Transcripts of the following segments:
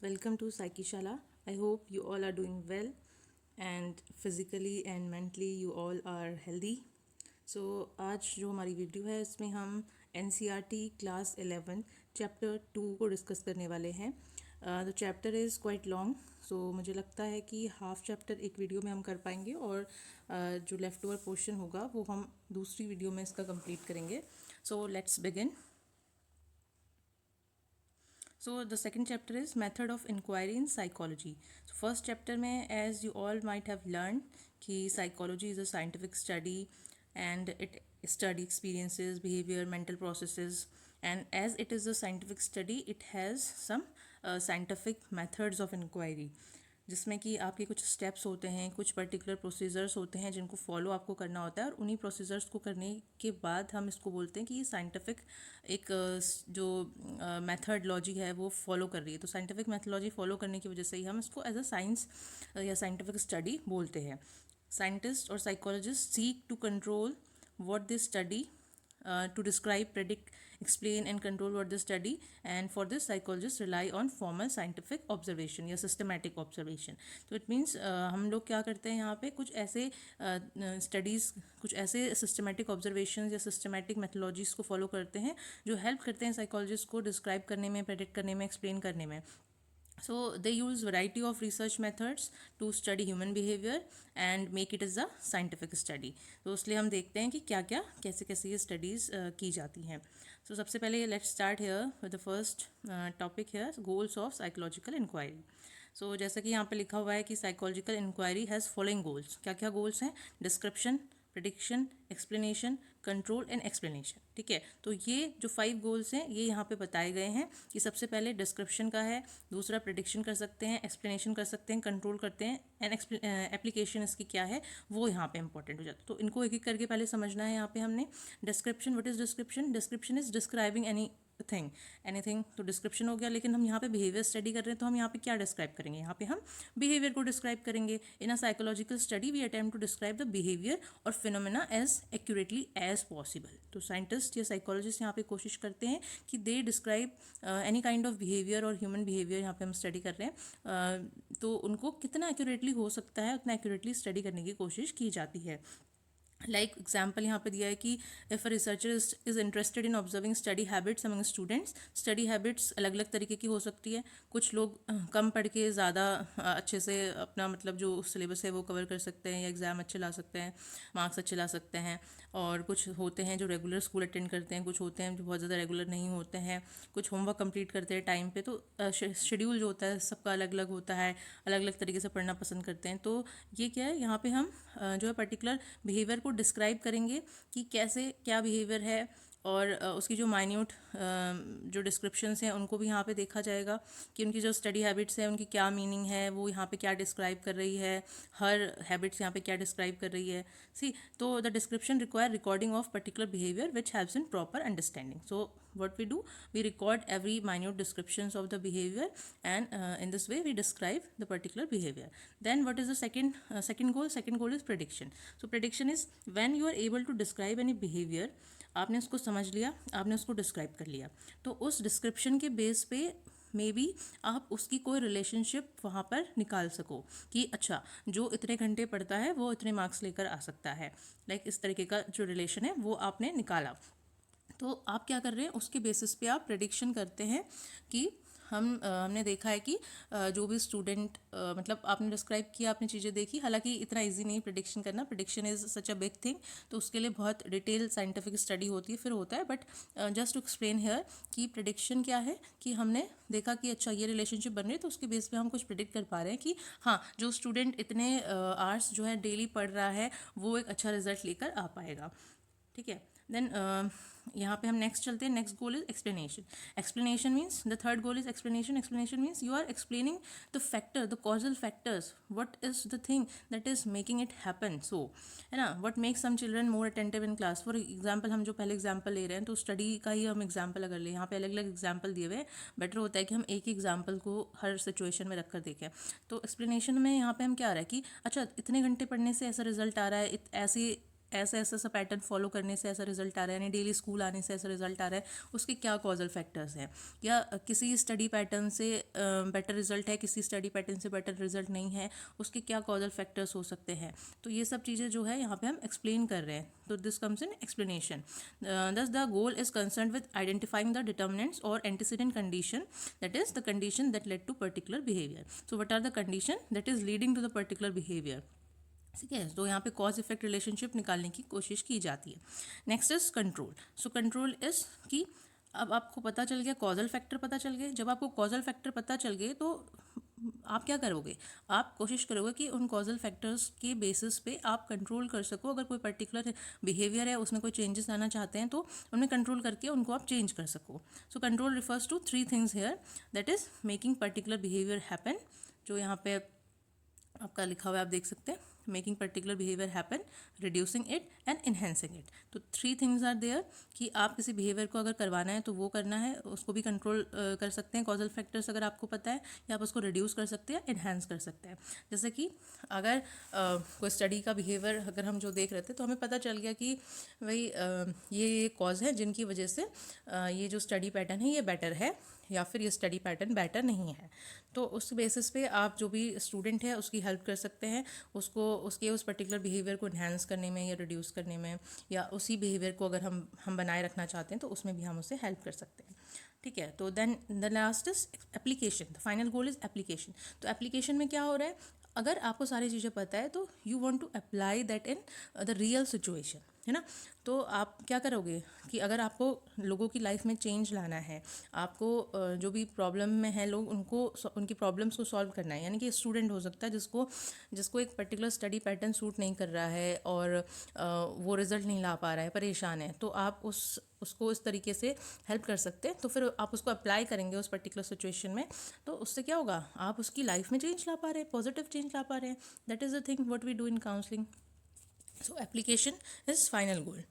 welcome to Psyche Shala. I hope you all are doing well and physically and mentally you all are healthy. So आज जो हमारी video है इसमें हम NCERT class 11 chapter 2 को discuss करने वाले हैं. The chapter is quite long, so मुझे लगता है कि हाफ चैप्टर एक वीडियो में हम कर पाएंगे और जो लेफ़्ट ओवर पोर्शन होगा वो हम दूसरी वीडियो में इसका कंप्लीट करेंगे. So let's begin. So the second chapter is method of inquiry in psychology. So first chapter में as you all might have learned कि psychology is a scientific study and it study experiences, behavior, mental processes, and as it is a scientific study it has some scientific methods of inquiry, जिसमें कि आपके कुछ steps होते हैं, कुछ particular procedures होते हैं जिनको फॉलो आपको करना होता है और उन्हीं प्रोसीजर्स को करने के बाद हम इसको बोलते हैं कि ये साइंटिफिक एक जो मेथडलॉजी है वो फॉलो कर रही है. तो साइंटिफिक मेथडलॉजी फॉलो करने की वजह से ही हम इसको एज अ साइंस या साइंटिफिक स्टडी बोलते हैं. साइंटिस्ट और psychologist seek to control what they study, to describe, predict, explain and control what they study, and for this psychologists rely on formal scientific observation या systematic observation. तो it means हम लोग क्या करते हैं यहाँ पे कुछ ऐसे studies, कुछ ऐसे systematic observations या systematic methodologies को follow करते हैं जो help करते हैं psychologist को describe करने में, predict करने में, explain करने में. So they use variety of research methods to study human behavior and make it as a scientific study. तो इसलिए हम देखते हैं कि क्या क्या कैसे कैसे ये स्टडीज़ की जाती हैं. So सबसे पहले let's start here with the first topic here, goals of psychological inquiry. So जैसा कि यहाँ पे लिखा हुआ है कि psychological inquiry has following goals. क्या क्या goals हैं? Description, prediction, explanation, control and explanation. ठीक है, तो ये जो 5 गोल्स हैं ये यहाँ पे बताए गए हैं कि सबसे पहले डिस्क्रिप्शन का है, दूसरा प्रिडिक्शन कर सकते हैं, एक्सप्लेनेशन कर सकते हैं, कंट्रोल करते हैं एंड एप्लीकेशन इसकी क्या है वो यहाँ पे इंपॉर्टेंट हो जाता है. तो इनको एक एक करके पहले समझना है. यहाँ पे हमने description, what is description? Description is describing anything. तो डिस्क्रिप्शन हो गया, लेकिन हम यहाँ पे बिहेवियर स्टडी कर रहे हैं तो हम यहाँ पे क्या डिस्क्राइब करेंगे? यहाँ पे हम बिहेवियर को डिस्क्राइब करेंगे. In a psychological study we attempt to describe the behaviour और phenomena as accurately as possible. तो साइंटिस्ट या साइकोलॉजिस्ट यहाँ पे कोशिश करते हैं कि they describe any kind of behaviour और ह्यूमन बिहेवियर यहाँ पे हम स्टडी कर रहे हैं, तो उनको कितना एक्यूरेटली हो सकता है उतना एक्यूरेटली स्टडी करने की कोशिश की जाती है. लाइक एग्जाम्पल यहाँ पे दिया है कि if a researcher is interested in observing study habits among students. Study habits अलग अलग तरीके की हो सकती है. कुछ लोग कम पढ़ के ज़्यादा अच्छे से अपना मतलब जो सिलेबस है वो कवर कर सकते हैं या एग्ज़ाम अच्छे ला सकते हैं, मार्क्स अच्छे ला सकते हैं. और कुछ होते हैं जो रेगुलर स्कूल अटेंड करते हैं, कुछ होते हैं जो बहुत ज़्यादा रेगुलर नहीं होते हैं, कुछ होमवर्क कंप्लीट करते हैं टाइम पे. तो शेड्यूल जो होता है सबका अलग अलग होता है, अलग अलग तरीके से पढ़ना पसंद करते हैं. तो ये क्या है, यहाँ पे हम जो है पर्टिकुलर बिहेवियर को डिस्क्राइब करेंगे कि कैसे क्या बिहेवियर है और उसकी जो माइन्यूट जो डिस्क्रिप्शंस हैं उनको भी यहाँ पे देखा जाएगा कि उनकी जो स्टडी हैबिट्स है उनकी क्या मीनिंग है, वो यहाँ पे क्या डिस्क्राइब कर रही है, हर हैबिट्स यहाँ पे क्या डिस्क्राइब कर रही है. सी, तो the description require recording of particular behaviour which helps in proper understanding. So what we do, we record every minute descriptions of the behavior and in this way we describe the particular behavior. Then what is the second goal? Second goal is prediction. So prediction is when you are able to describe any behavior, आपने उसको समझ लिया, आपने उसको describe कर लिया, तो उस डिस्क्रिप्शन के बेस पे मे बी आप उसकी कोई रिलेशनशिप वहाँ पर निकाल सको कि अच्छा जो इतने घंटे पढ़ता है वो इतने मार्क्स लेकर आ सकता है. लाइक इस तरीके का जो रिलेशन है वो आपने निकाला. तो आप क्या कर रहे हैं, उसके बेसिस पे आप प्रेडिक्शन करते हैं कि हमने देखा है कि जो भी स्टूडेंट मतलब आपने डिस्क्राइब किया, आपने चीज़ें देखी, हालांकि इतना इजी नहीं प्रेडिक्शन करना. Prediction is such a big thing, तो उसके लिए बहुत डिटेल साइंटिफिक स्टडी होती है, फिर होता है. But just to explain here कि प्रेडिक्शन क्या है, कि हमने देखा कि अच्छा ये रिलेशनशिप बन रही है तो उसके बेस पे हम कुछ प्रेडिक्ट कर पा रहे हैं कि हाँ जो स्टूडेंट इतने आवर्स जो है डेली पढ़ रहा है वो एक अच्छा रिजल्ट लेकर आ पाएगा. ठीक है. देन यहाँ पे हम नेक्स्ट चलते हैं. Next goal is explanation. Explanation means the third goal is explanation. Explanation means you are explaining the factor, the causal factors, what is the thing that is making it happen. So है ना, what makes some children more attentive in class. For example हम जो पहले example ले रहे हैं तो study का ही हम एग्जाम्पल अगर ले, यहाँ पे अलग अलग एग्जाम्पल दिए हुए हैं, बेटर होता है कि हम एक ही एग्जाम्पल को हर सिचुएशन में रख कर देखें. तो एक्सप्लेनेशन में यहाँ पे हम क्या आ रहा है कि अच्छा इतने घंटे पढ़ने से ऐसा रिजल्ट आ रहा है, ऐसी ऐसा ऐसा सा पैटर्न फॉलो करने से ऐसा रिजल्ट आ रहा है, यानी डेली स्कूल आने से ऐसा रिजल्ट आ रहा है, उसके क्या कॉजल फैक्टर्स हैं, या किसी स्टडी पैटर्न से बेटर रिजल्ट है, किसी स्टडी पैटर्न से बेटर रिजल्ट नहीं है, उसके क्या कॉजल फैक्टर्स हो सकते हैं। तो ये सब चीज़ें जो है यहाँ पे हम एक्सप्लेन कर रहे हैं, तो this comes in explanation. Thus the goal is concern with identifying the determinants और antecedent condition, that is the condition that led to particular behaviour. So what are the condition that is leading to the particular behaviour. ठीक है, तो यहाँ पे cause effect relationship निकालने की कोशिश की जाती है। Next is control. So control is कि अब आपको पता चल गया, कॉजल फैक्टर पता चल गए। जब आपको कॉजल फैक्टर पता चल गए तो आप क्या करोगे, आप कोशिश करोगे कि उन कॉजल फैक्टर्स के बेसिस पे आप कंट्रोल कर सको। अगर कोई पर्टिकुलर बिहेवियर है उसमें कोई चेंजेस लाना चाहते हैं तो उनमें कंट्रोल करके उनको आप चेंज कर सको। So control refers to 3 things here, that is making particular behaviour happen, जो यहाँ पे आपका लिखा हुआ है आप देख सकते हैं, making particular behaviour happen, reducing it and enhancing it. तो 3 थिंग्स आर देयर कि आप किसी बिहेवियर को अगर करवाना है तो वो करना है, उसको भी कंट्रोल कर सकते हैं कॉजल फैक्टर्स अगर आपको पता है, या आप उसको रिड्यूस कर सकते हैं, इन्हेंस कर सकते हैं। जैसे कि अगर कोई स्टडी का बिहेवियर अगर हम जो देख रहे थे तो हमें पता चल गया कि भाई ये कॉज है जिनकी वजह से ये जो स्टडी पैटर्न है ये बेटर है, या फिर ये स्टडी पैटर्न बेटर नहीं है। तो उस बेसिस पे आप जो भी स्टूडेंट है उसकी हेल्प कर सकते हैं, उसको उसके उस पर्टिकुलर बिहेवियर को इन्हांस करने में या रिड्यूस करने में, या उसी बिहेवियर को अगर हम बनाए रखना चाहते हैं तो उसमें भी हम उससे हेल्प कर सकते हैं। ठीक है, तो then the last is application, the final goal is application. तो एप्लीकेशन में क्या हो रहा है, अगर आपको सारी चीज़ें पता है तो you want to apply that in the real situation, है ना। तो आप क्या करोगे कि अगर आपको लोगों की लाइफ में चेंज लाना है, आपको जो भी प्रॉब्लम में है लोग उनको उनकी प्रॉब्लम्स को सॉल्व करना है, यानी कि स्टूडेंट हो सकता है जिसको एक पर्टिकुलर स्टडी पैटर्न सूट नहीं कर रहा है और वो रिजल्ट नहीं ला पा रहा है, परेशान है, तो आप उसको इस तरीके से हेल्प कर सकते हैं। तो फिर आप उसको अप्लाई करेंगे उस पर्टिकुलर सिचुएशन में, तो उससे क्या होगा, आप उसकी लाइफ में चेंज ला पा रहे हैं, पॉजिटिव चेंज ला पा रहे हैं। That is the thing what we do in counselling. So application is final goal.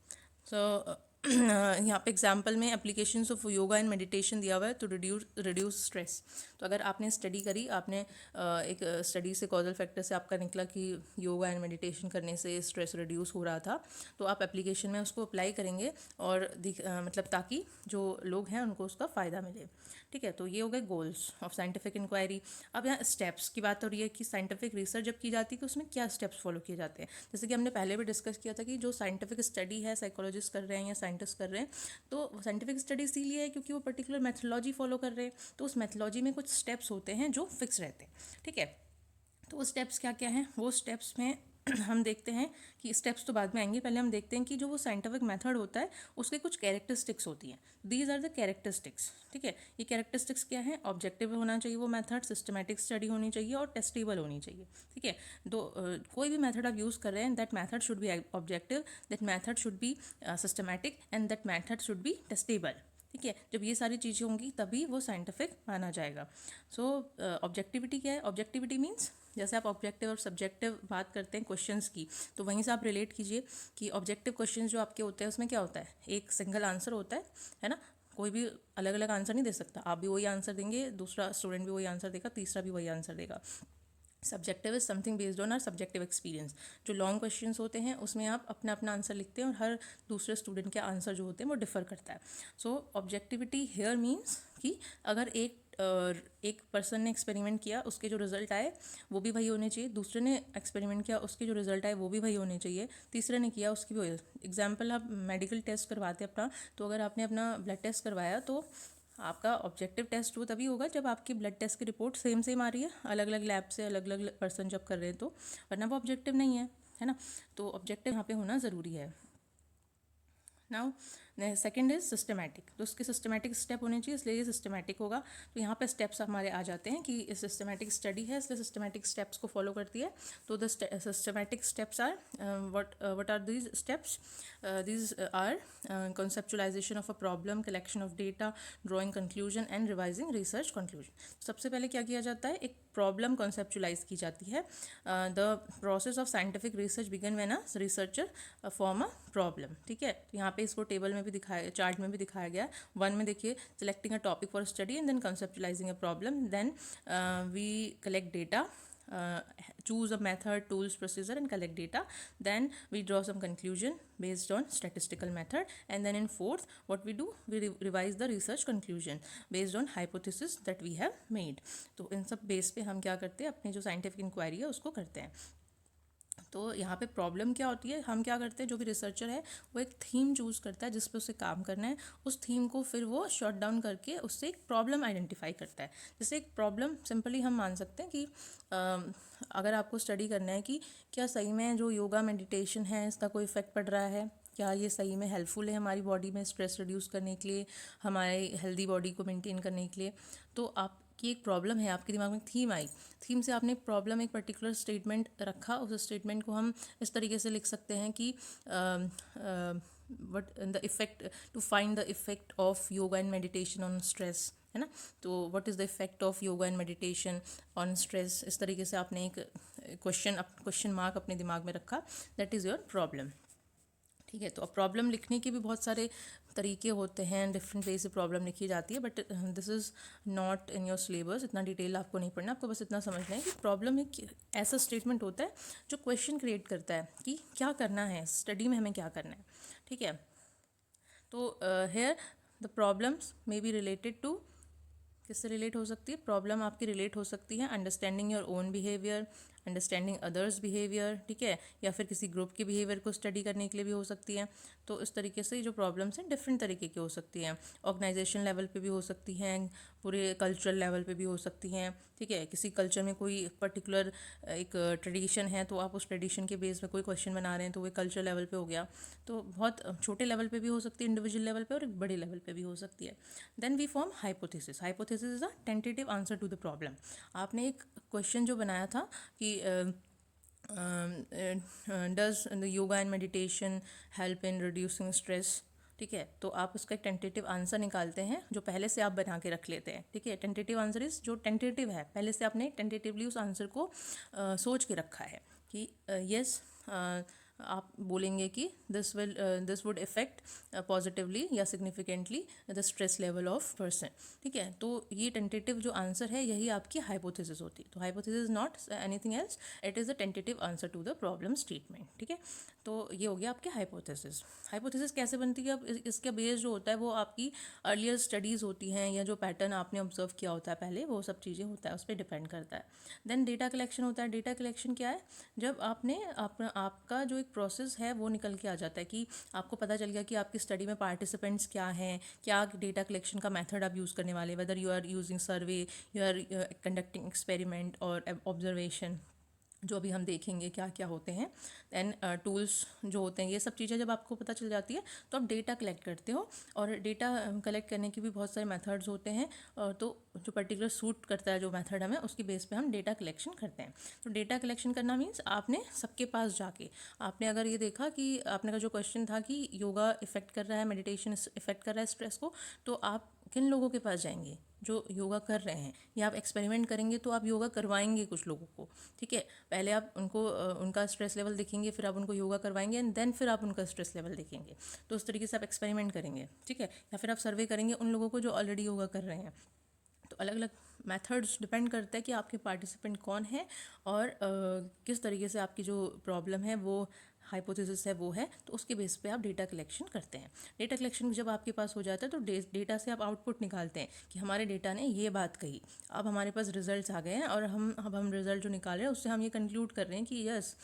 सो यहाँ पे एग्जाम्पल में applications of yoga and meditation दिया हुआ है टू रिड्यूस स्ट्रेस। तो अगर आपने स्टडी करी, आपने एक स्टडी से कॉजल फैक्टर से आपका निकला कि योगा एंड मेडिटेशन करने से स्ट्रेस रिड्यूस हो रहा था, तो आप एप्लीकेशन में उसको अप्लाई करेंगे और मतलब ताकि जो लोग हैं उनको उसका फ़ायदा मिले। ठीक है, तो ये हो गए गोल्स ऑफ साइंटिफिक इंक्वायरी। अब यहाँ स्टेप्स की बात हो रही है कि साइंटिफिक रिसर्च जब की जाती है तो उसमें क्या स्टेप्स फॉलो किए जाते हैं। जैसे कि हमने पहले भी डिस्कस किया था कि जो साइंटिफिक स्टडी है, साइकोलॉजिस्ट कर रहे हैं या साइंटिस्ट कर रहे हैं, तो साइंटिफिक स्टडी इसीलिए है क्योंकि वो पर्टिकुलर मैथोलॉजी फॉलो कर रहे हैं, तो उस मैथोलॉजी में कुछ स्टेप्स होते हैं जो फिक्स रहते हैं। ठीक है, तो वो स्टेप्स क्या क्या हैं, वो स्टेप्स में हम देखते हैं कि स्टेप्स तो बाद में आएंगे, पहले हम देखते हैं कि जो वो साइंटिफिक मेथड होता है उसके कुछ कैरेक्टरिस्टिक्स होती हैं। These are the characteristics. ठीक है, ये कैरेक्टरिस्टिक्स क्या है, ऑब्जेक्टिव होना चाहिए वो मेथड, सिस्टमैटिक स्टडी होनी चाहिए और टेस्टेबल होनी चाहिए। ठीक है, तो कोई भी मेथड आप यूज़ कर रहे हैं, that method should be objective, that method should be systematic and that method should be testable. ठीक है, जब ये सारी चीज़ें होंगी तभी वो साइंटिफिक माना जाएगा। सो ऑब्जेक्टिविटी क्या है, ऑब्जेक्टिविटी मीन्स जैसे आप ऑब्जेक्टिव और सब्जेक्टिव बात करते हैं क्वेश्चंस की, तो वहीं से आप रिलेट कीजिए कि ऑब्जेक्टिव क्वेश्चंस जो आपके होते हैं उसमें क्या होता है, एक सिंगल आंसर होता है ना। कोई भी अलग अलग आंसर नहीं दे सकता, आप भी वही आंसर देंगे, दूसरा स्टूडेंट भी वही आंसर देगा, तीसरा भी वही आंसर देगा। Subjective is something based on our subjective experience. जो लॉन्ग क्वेश्चंस होते हैं उसमें आप अपना अपना आंसर लिखते हैं और हर दूसरे स्टूडेंट के आंसर जो होते हैं वो डिफर करता है। सो ऑब्जेक्टिविटी हेयर मीन्स कि अगर एक पर्सन ने एक्सपेरिमेंट किया, उसके जो रिजल्ट आए वो भी वही होने चाहिए, दूसरे ने एक्सपेरिमेंट किया, उसके जो रिजल्ट आए वो भी वही होने चाहिए, तीसरे ने किया उसकी भी वही। एग्जाम्पल, आप मेडिकल टेस्ट करवाते हैं अपना, तो अगर आपने अपना ब्लड टेस्ट करवाया तो आपका ऑब्जेक्टिव टेस्ट वो तभी होगा जब आपकी ब्लड टेस्ट की रिपोर्ट सेम आ रही है, अलग अलग लैब से अलग अलग पर्सन जब कर रहे हैं तो, वरना वो ऑब्जेक्टिव नहीं है ना। तो ऑब्जेक्टिव यहाँ पे होना ज़रूरी है। नाउ सेकेंड इज सिस्टमैटिक, तो उसके सिस्टमैटिक स्टेप होने चाहिए, इसलिए ये सिस्टमैटिक होगा। तो यहाँ पे स्टेप्स हमारे आ जाते हैं कि सिस्टमैटिक स्टडी है इसलिए सिस्टमैटिक स्टेप्स को फॉलो करती है। तो the systematic steps are what are these steps, these are conceptualization of a problem, collection of data, drawing conclusion and revising research conclusion। सबसे पहले क्या किया जाता है, एक प्रॉब्लम कॉन्सेप्चुलाइज की जाती है। The process of scientific research began when a researcher form a problem. ठीक है, तो यहाँ पे इसको टेबल में भी दिखाया, चार्ट में भी दिखाया गया। 1 में देखिए, selecting a topic for study and then conceptualizing a problem, then we collect data, choose a method, tools, procedure, and collect data. Then we draw some conclusion based on statistical method. And then in fourth, what we do, we revise the research conclusion based on hypothesis that we have made. तो इन सब base पे हम क्या करते हैं, अपनी जो scientific inquiry है उसको करते हैं. तो यहाँ पे प्रॉब्लम क्या होती है, हम क्या करते हैं, जो भी रिसर्चर है वो एक थीम चूज़ करता है जिस पर उसे काम करना है. उस थीम को फिर वो शॉर्ट डाउन करके उससे एक प्रॉब्लम आइडेंटिफाई करता है. जैसे एक प्रॉब्लम सिंपली हम मान सकते हैं कि अगर आपको स्टडी करना है कि क्या सही में जो योगा मेडिटेशन है इसका कोई इफेक्ट पड़ रहा है, क्या ये सही में हेल्पफुल है हमारी बॉडी में स्ट्रेस रिड्यूस करने के लिए, हमारे हेल्दी बॉडी को मेंटेन करने के लिए. तो आपकी एक प्रॉब्लम है, आपके दिमाग में थीम आई, थीम से आपने प्रॉब्लम एक पर्टिकुलर स्टेटमेंट रखा. उस स्टेटमेंट को हम इस तरीके से लिख सकते हैं कि what the effect, to find the effect of yoga and meditation on stress, है ना. तो what is the effect of yoga and meditation on stress, इस तरीके से आपने एक क्वेश्चन मार्क अपने दिमाग में रखा. That is your problem. ठीक है. तो अब प्रॉब्लम लिखने के भी बहुत सारे तरीके होते हैं, डिफरेंट वे से प्रॉब्लम लिखी जाती है, but this is not in your syllabus. इतना डिटेल आपको नहीं पढ़ना, आपको बस इतना समझना है कि प्रॉब्लम एक ऐसा स्टेटमेंट होता है जो क्वेश्चन क्रिएट करता है कि क्या करना है स्टडी में, हमें क्या करना है. ठीक है. तो here the problems may be related to, किससे रिलेट हो सकती है प्रॉब्लम आपकी, रिलेट हो सकती है understanding your own behaviour, understanding others behaviour. ठीक है. या फिर किसी ग्रुप के बिहेवियर को स्टडी करने के लिए भी हो सकती है. तो इस तरीके से जो प्रॉब्लम्स हैं डिफरेंट तरीके की हो सकती हैं. ऑर्गेनाइजेशन लेवल पे भी हो सकती हैं, पूरे कल्चरल लेवल पे भी हो सकती हैं. ठीक है. किसी कल्चर में कोई पर्टिकुलर एक ट्रेडिशन है तो आप उस ट्रेडिशन के बेस पे कोई क्वेश्चन बना रहे हैं तो वो कल्चर लेवल पे हो गया. तो बहुत छोटे लेवल पे भी हो सकती है, इंडिविजुअल लेवल पे, और एक बड़े लेवल पे भी हो सकती है. Then we form hypothesis. Hypothesis is a tentative answer to the problem. आपने एक क्वेश्चन जो बनाया था कि does the yoga and meditation help in reducing stress. ठीक है. तो आप उसका एक टेंटेटिव आंसर निकालते हैं जो पहले से आप बना के रख लेते हैं. ठीक है. टेंटेटिव आंसर इज जो टेंटेटिव है, पहले से आपने टेंटेटिवली उस आंसर को सोच के रखा है कि यस आप बोलेंगे कि दिस वुड इफेक्ट पॉजिटिवली या significantly the stress level of person. ठीक है. तो ये टेंटेटिव जो आंसर है यही आपकी हाइपोथेसिस होती है. तो hypothesis is not anything else, it is the tentative answer to the problem statement. ठीक है. तो ये हो गया आपके हाइपोथेसिस. हाइपोथेसिस कैसे बनती है, अब इसका बेस जो होता है वो आपकी अर्लियर स्टडीज़ होती हैं या जो पैटर्न आपने ऑब्जर्व किया होता है पहले, वो सब चीज़ें होता है, उस पर डिपेंड करता है. देन डेटा कलेक्शन होता है. डेटा कलेक्शन क्या है, जब आपने आपका जो एक प्रोसेस है वो निकल के आ जाता है कि आपको पता चल गया कि आपकी स्टडी में पार्टिसिपेंट्स क्या हैं, क्या डेटा कलेक्शन का मेथड आप यूज़ करने वाले, whether you are using survey, you are conducting experiment और ऑब्जर्वेशन, जो अभी हम देखेंगे क्या क्या होते हैं. दैन टूल्स जो होते हैं, ये सब चीज़ें जब आपको पता चल जाती है तो आप डेटा कलेक्ट करते हो. और डेटा कलेक्ट करने के भी बहुत सारे मेथड्स होते हैं, तो जो पर्टिकुलर सूट करता है जो मेथड हमें, उसकी बेस पे हम डेटा कलेक्शन करते हैं. तो डेटा कलेक्शन करना मीन्स आपने सबके पास जाके, आपने अगर ये देखा कि आपने का जो क्वेश्चन था कि योगा इफेक्ट कर रहा है, मेडिटेशन इफेक्ट कर रहा है स्ट्रेस को, तो आप किन लोगों के पास जाएंगे, जो योगा कर रहे हैं, या आप एक्सपेरिमेंट करेंगे तो आप योगा करवाएंगे कुछ लोगों को. ठीक है. पहले आप उनको उनका स्ट्रेस लेवल देखेंगे, फिर आप उनको योगा करवाएंगे, एंड देन फिर आप उनका स्ट्रेस लेवल देखेंगे. तो उस तरीके से आप एक्सपेरिमेंट करेंगे. ठीक है. या फिर आप सर्वे करेंगे उन लोगों को जो ऑलरेडी योगा कर रहे हैं. तो अलग अलग मेथड्स डिपेंड करता है कि आपके पार्टिसिपेंट कौन है और किस तरीके से आपकी जो प्रॉब्लम है वो हाइपोथेसिस है वो है, तो उसके बेस पे आप डेटा कलेक्शन करते हैं. डेटा कलेक्शन जब आपके पास हो जाता है तो डेटा से आप आउटपुट निकालते हैं कि हमारे डेटा ने ये बात कही. अब हमारे पास रिजल्ट्स आ गए हैं और हम रिजल्ट जो निकाल रहे हैं उससे हम ये कंक्लूड कर रहे हैं कि yes,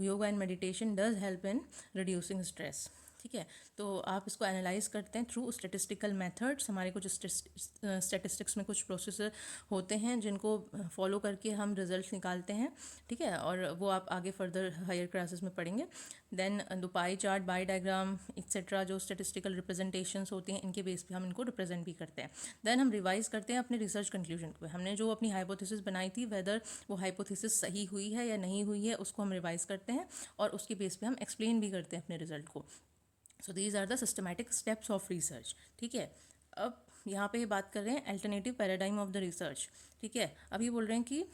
yoga and meditation does help in reducing stress. ठीक है. तो आप इसको एनालाइज करते हैं थ्रू स्टेटिस्टिकल मेथड्स. हमारे कुछ स्टेटिस्टिक्स में कुछ प्रोसेसर होते हैं जिनको फॉलो करके हम रिजल्ट निकालते हैं. ठीक है. और वो आप आगे फर्दर हायर क्लासेस में पढ़ेंगे. Then the pie chart, by diagram etcetera, जो स्टेटिस्टिकल रिप्रेजेंटेशंस होती हैं, इनके बेस पे हम इनको रिप्रेजेंट भी करते हैं. देन हम रिवाइज करते हैं अपने रिसर्च कंक्लूजन पे. हमने जो अपनी हाइपोथेसिस बनाई थी, वेदर वो हाइपोथेसिस सही हुई है या नहीं हुई है, उसको हम रिवाइज करते हैं और उसके बेस पे हम एक्सप्लेन भी करते हैं अपने रिजल्ट को. So these are the systematic steps of research. ठीक है. अब यहाँ पे बात कर रहे हैं alternative paradigm of the research. ठीक है. अब ये बोल रहे हैं कि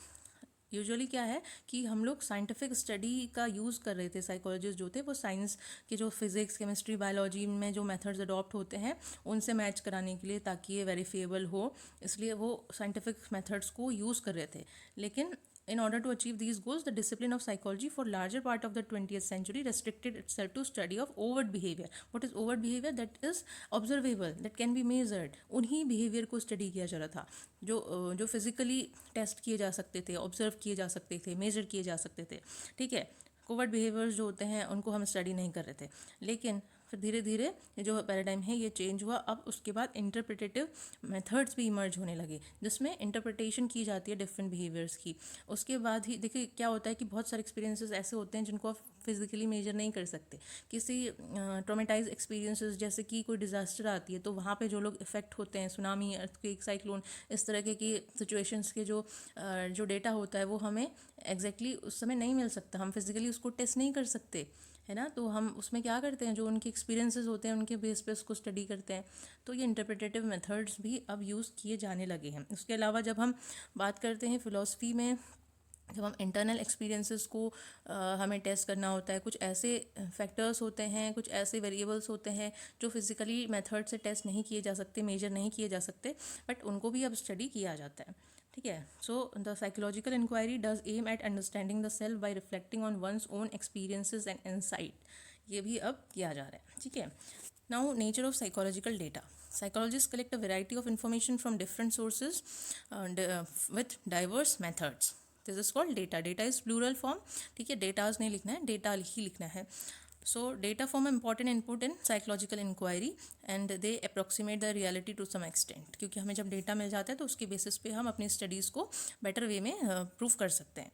यूजुअली क्या है कि हम लोग साइंटिफिक स्टडी का यूज़ कर रहे थे, साइकोलॉजिस्ट जो थे वो साइंस के जो फिजिक्स केमिस्ट्री बायोलॉजी में जो मेथड्स अडॉप्ट होते हैं उनसे मैच कराने के लिए, ताकि ये वेरीफिएबल हो, इसलिए वो साइंटिफिक मेथड्स को यूज़ कर रहे थे. लेकिन in order to achieve these goals, the discipline of psychology for larger part of the 20th century restricted itself to study of overt behavior. What is overt behavior? That is observable, that can be measured. उन्हीं behavior को study किया जा रहा था जो physically test किए जा सकते थे, ऑब्जर्व किए जा सकते थे, मेजर किए जा सकते थे. ठीक है, कोवर्ट बिहेवियर्स जो होते हैं उनको हम स्टडी नहीं कर रहे थे. लेकिन फिर धीरे धीरे ये जो पैराडाइम है ये चेंज हुआ. अब उसके बाद इंटरप्रिटेटिव मेथड्स भी इमर्ज होने लगे, जिसमें इंटरप्रिटेशन की जाती है डिफरेंट बिहेवियर्स की. उसके बाद ही देखिए क्या होता है कि बहुत सारे एक्सपीरियंसेस ऐसे होते हैं जिनको आप फिजिकली मेजर नहीं कर सकते. किसी ट्रॉमेटाइज एक्सपीरियंसेस, जैसे कि कोई डिज़ास्टर आती है तो वहाँ पे जो लोग इफ़ेक्ट होते हैं, सुनामी, अर्थक्वेक, साइक्लोन, इस तरह की सिचुएशंस के जो डेटा होता है वो हमें एग्जैक्टली उस समय नहीं मिल सकता. हम फिजिकली उसको टेस्ट नहीं कर सकते, है ना. तो हम उसमें क्या करते हैं, जो उनके एक्सपीरियंसेस होते हैं उनके बेस पे उसको स्टडी करते हैं. तो ये इंटरप्रिटेटिव मेथड्स भी अब यूज़ किए जाने लगे हैं. उसके अलावा जब हम बात करते हैं फ़िलॉसफी में, जब हम इंटरनल एक्सपीरियंसेस को हमें टेस्ट करना होता है, कुछ ऐसे फैक्टर्स होते हैं, कुछ ऐसे वेरिएबल्स होते हैं जो फिज़िकली मेथड से टेस्ट नहीं किए जा सकते, मेजर नहीं किए जा सकते, बट उनको भी अब स्टडी किया जाता है. ठीक है. So the psychological inquiry does aim at understanding the self by reflecting on one's own experiences and insight. ये भी अब किया जा रहा है. ठीक है. Now nature of psychological data. Psychologists collect a variety of information from different sources with diverse methods. This is called data. Data is plural form. ठीक है, डेटाज नहीं लिखना है, डेटा ही लिखना है. So data form an important input in psychological inquiry and they approximate the reality to some extent. क्योंकि हमें जब डेटा मिल जाता है तो उसके बेसिस पे हम अपनी स्टडीज़ को बेटर वे में प्रूव कर सकते हैं.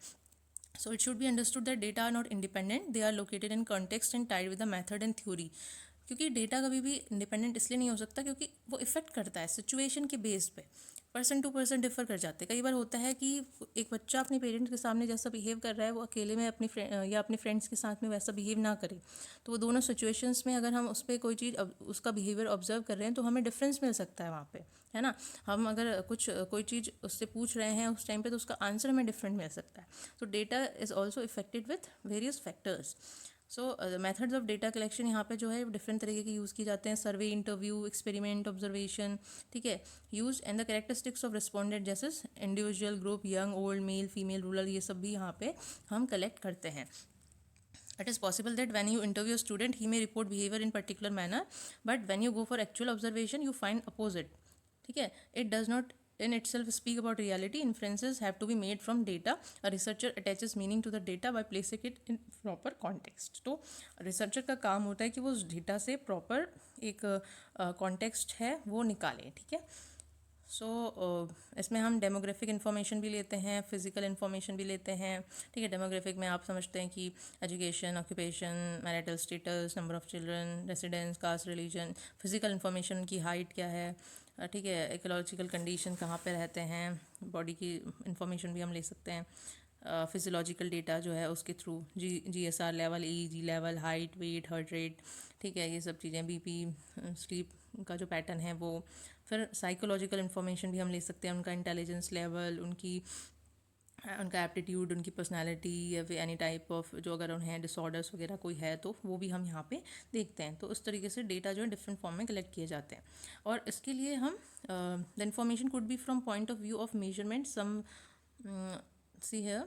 So it should be understood that data are not independent. They are located in context and tied with the method and theory. क्योंकि डेटा कभी भी इंडिपेंडेंट इसलिए नहीं हो सकता क्योंकि वो इफ़ेक्ट करता है सिचुएशन के बेस पे. पर्सन टू पर्सन डिफर कर जाते हैं. कई बार होता है कि एक बच्चा अपने पेरेंट्स के सामने जैसा बिहेव कर रहा है वो अकेले में अपनी या अपने फ्रेंड्स के साथ में वैसा बिहेव ना करे. तो वो दोनों सिचुएशंस में अगर हम उस पर कोई चीज़ उसका बिहेवियर ऑब्जर्व कर रहे हैं तो हमें डिफरेंस मिल सकता है वहाँ पे, है ना. हम अगर कोई चीज़ उससे पूछ रहे हैं उस टाइम पे तो उसका आंसर हमें डिफरेंट मिल सकता है. तो data is also affected with various factors. So methods of data collection यहाँ पे जो है डिफरेंट तरीके के यूज़ किए जाते हैं. Survey, interview, experiment, observation. ठीक है. Use and the characteristics of respondent जैसे individual, group, young, old, male, female, rural, ये सब भी यहाँ पे हम कलेक्ट करते हैं. It is possible that when you interview a student, he may report behavior in particular manner, but when you go for actual observation, you find opposite. ठीक है. It does not in itself speak about reality. Inferences have to be made from data. A researcher attaches meaning to the data by placing it in proper context. तो researcher का काम होता है कि वो उस डेटा से प्रॉपर एक कॉन्टेक्स्ट है वो निकाले. ठीक है. सो इसमें हम डेमोग्राफिक इन्फॉर्मेशन भी लेते हैं, फिजिकल इन्फॉर्मेशन भी लेते हैं. ठीक है. डेमोग्राफिक में आप समझते हैं कि education, occupation, marital status, number of children, residence, caste, religion. Physical information, उनकी हाइट क्या है. ठीक है. इकोलॉजिकल कंडीशन, कहाँ पे रहते हैं, बॉडी की इन्फॉर्मेशन भी हम ले सकते हैं. फिजियोलॉजिकल डेटा जो है उसके through GSR level, EEG level, height, weight, heart rate. ठीक है. ये सब चीज़ें, BP, स्लीप का जो पैटर्न है वो. फिर साइकोलॉजिकल इन्फॉर्मेशन भी हम ले सकते हैं, उनका इंटेलिजेंस लेवल, उनका एप्टीट्यूड, उनकी पर्सनालिटी, या फिर एनी टाइप ऑफ जो अगर उन्हें डिसऑर्डर्स वगैरह कोई है तो वो भी हम यहाँ पे देखते हैं. तो उस तरीके से डेटा जो है डिफरेंट फॉर्म में कलेक्ट किए जाते हैं. और इसके लिए हम the information could be from point of view of measurement. Some see है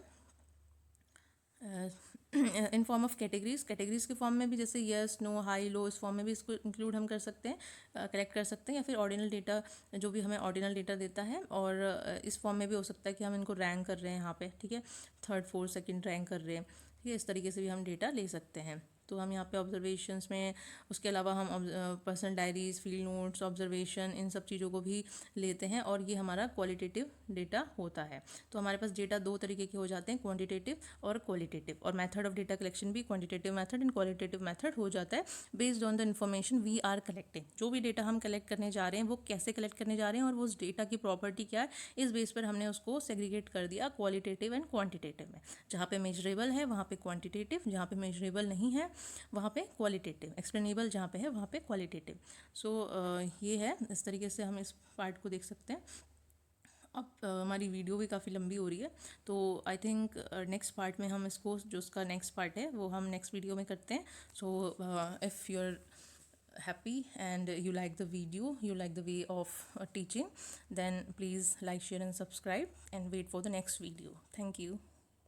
इन फॉर्म ऑफ कैटेगरीज के फॉर्म में भी, जैसे यस, नो, हाई, लो, इस फॉर्म में भी इसको इंक्लूड हम कर सकते हैं, कलेक्ट कर सकते हैं. या फिर ऑर्डिनल डेटा जो भी हमें ऑर्डिनल डेटा देता है, और इस फॉर्म में भी हो सकता है कि हम इनको रैंक कर रहे हैं यहाँ पे. ठीक है. थर्ड, फोर्थ, सेकंड रैंक कर रहे हैं. ठीक है. इस तरीके से भी हम डेटा ले सकते हैं. तो हम यहाँ पे ऑब्जर्वेशंस में, उसके अलावा हम personal diaries, field notes, observation, इन सब चीज़ों को भी लेते हैं. और ये हमारा क्वालिटेटिव डेटा होता है. तो हमारे पास डेटा दो तरीके के हो जाते हैं, क्वांटिटेटिव और क्वालिटेटिव. और मेथड ऑफ डेटा कलेक्शन भी quantitative method and qualitative method हो जाता है based on the information we are collecting. जो भी डेटा हम कलेक्ट करने जा रहे हैं वो कैसे कलेक्ट करने जा रहे हैं और वो उस डेटा की प्रॉपर्टी क्या है, इस बेस पर हमने उसको सेग्रीगेट कर दिया क्वालिटेटिव एंड क्वांटिटेटिव में. जहाँ पे मेजरेबल है वहाँ पे क्वांटिटेटिव, जहाँ पे मेजरेबल नहीं है वहाँ पे क्वालिटेटिव, एक्सप्लेनेबल जहाँ पे है वहाँ पे क्वालिटेटिव. सो ये है, इस तरीके से हम इस पार्ट को देख सकते हैं. अब हमारी वीडियो भी काफ़ी लंबी हो रही है, तो आई थिंक नेक्स्ट पार्ट में हम इसको, जो उसका नेक्स्ट पार्ट है वो हम नेक्स्ट वीडियो में करते हैं. So if you are happy and you like the video, you like the way of teaching, then please like, share and subscribe and wait for the next video. Thank you.